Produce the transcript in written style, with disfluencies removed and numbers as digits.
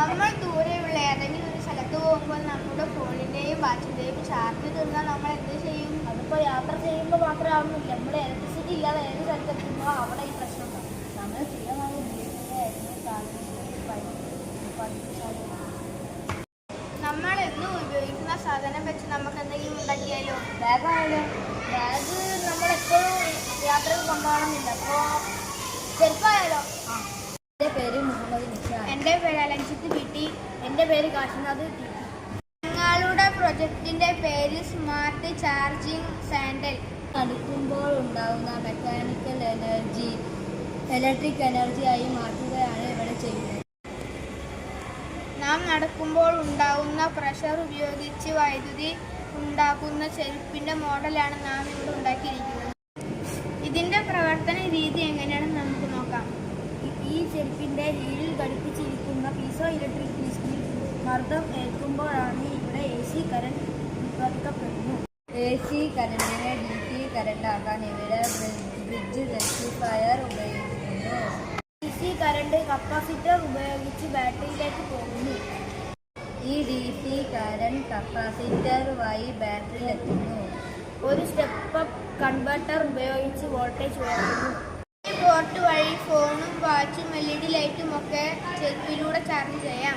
നമ്മൾ ദൂരെയുള്ള ഏതെങ്കിലും ഒരു സ്ഥലത്ത് പോകുമ്പോൾ നമ്മുടെ ഫോണിന്റെയും വാച്ചിന്റെയും ചാർജ് തീർന്നാൽ നമ്മൾ എന്ത് ചെയ്യും? അതിപ്പോൾ യാത്ര ചെയ്യുമ്പോൾ മാത്രമാവുന്നില്ല, നമ്മുടെ ഇലക്ട്രിസിറ്റി ഇല്ലാതെ ഏത് സ്ഥലത്തെത്തുമ്പോൾ അവിടെ ഈ പ്രശ്നം ഉണ്ടാകും. നമ്മൾ സ്ഥിരമായി നമ്മൾ എന്നും ഉപയോഗിക്കുന്ന സാധനം വെച്ച് നമുക്ക് എന്തെങ്കിലും ഉണ്ടാക്കിയാലോ? ബാഗായാലും ബാഗ് നമ്മളെപ്പോഴും യാത്രകൾ കൊണ്ടുപോകണമെന്നില്ല. അപ്പോൾ ചെരുപ്പായാലോ? എൻ്റെ പേര് മുഹമ്മദ് നിഷാൻ. എൻ്റെ പേര് അലൻജിത്ത് ബിട്ടി. എൻ്റെ പേര് കാശിനാഥ് ടി. ഞങ്ങളുടെ പ്രൊജക്റ്റിന്റെ പേര് സ്മാർട്ട് ചാർജിങ് സാൻഡൽ. നടക്കുമ്പോൾ ഉണ്ടാകുന്ന മെക്കാനിക്കൽ എനർജി ഇലക്ട്രിക് എനർജി ആയി മാറ്റുകയാണ് ഇവിടെ ചെയ്യുന്നത്. നാം നടക്കുമ്പോൾ ഉണ്ടാകുന്ന പ്രഷർ ഉപയോഗിച്ച് വൈദ്യുതി ഉണ്ടാക്കുന്ന ചെരുപ്പിന്റെ മോഡലാണ് നാം ഇവിടെ ഉണ്ടാക്കിയിരിക്കുന്നത്. ഇതിന്റെ പ്രവർത്തന രീതി എങ്ങനെയാണെന്ന് നമുക്ക് നോക്കാം. ഈ ചെരുപ്പിൻ്റെ കീഴിൽ ഘടിപ്പിച്ചിരിക്കുന്ന പീസോ ഇലക്ട്രിക് ഡിസ്കിൽ മർദ്ദം ഏൽക്കുമ്പോഴാണ് ഇവിടെ AC കറണ്ട് ഉത്പാദിക്കപ്പെടുന്നു. AC കറണ്ടിനെ DC കറണ്ടാക്കാൻ ഇവിടെ ബ്രിഡ്ജ് റെക്ടിഫയർ ഉപയോഗിക്കുന്നു. DC കറണ്ട് കപ്പാസിറ്റർ ഉപയോഗിച്ച് ബാറ്ററിയിലേക്ക് പോകുന്നു. ഈ DC കറണ്ട് കപ്പാസിറ്റർ വഴി ബാറ്ററിയിലെത്തുന്നു. ഒരു സ്റ്റെപ്പ് അപ്പ് കൺവെർട്ടർ ഉപയോഗിച്ച് വോൾട്ടേജ് ഉയർത്തുന്നു. ഈ പോർട്ട് വഴി ഫോണും വാച്ചും LED ലൈറ്റും ഒക്കെ ചെരുപ്പിലൂടെ ചാർജ് ചെയ്യാം.